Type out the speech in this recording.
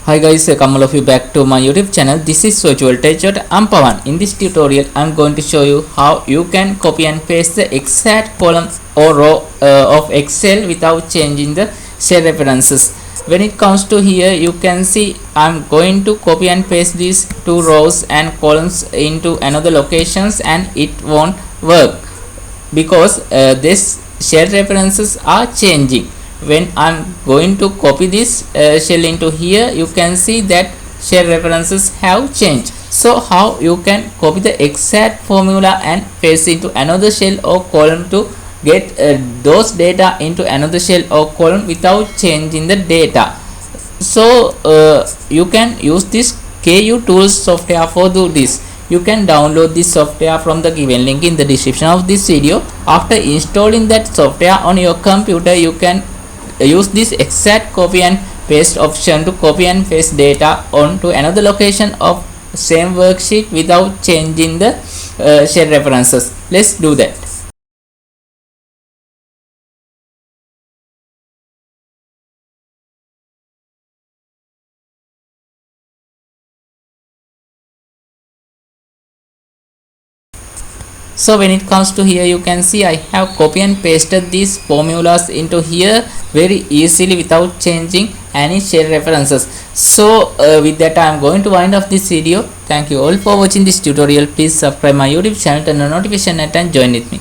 Hi guys, welcome all of you back to my YouTube channel. This is Virtual Teacher. I'm Pawan. In this tutorial, I'm going to show you how you can copy and paste the exact column or row of Excel without changing the cell references. When it comes to here, you can see I'm going to copy and paste these two rows and columns into another locations, and it won't work because this cell references are changing. When I'm going to copy this shell into here, you can see that shell references have changed. So how you can copy the exact formula and paste into another shell or column to get those data into another shell or column without changing the data. So you can use this KuTools software for do this. You can download this software from the given link in the description of this video. After installing that software on your computer, you can use this exact copy and paste option to copy and paste data onto another location of same worksheet without changing the shell references. Let's do that. So when it comes to here, you can see I have copy and pasted these formulas into here very easily without changing any shell references. So with that, I am going to wind up this video. Thank you all for watching this tutorial. Please subscribe my YouTube channel, turn on notification and join with me.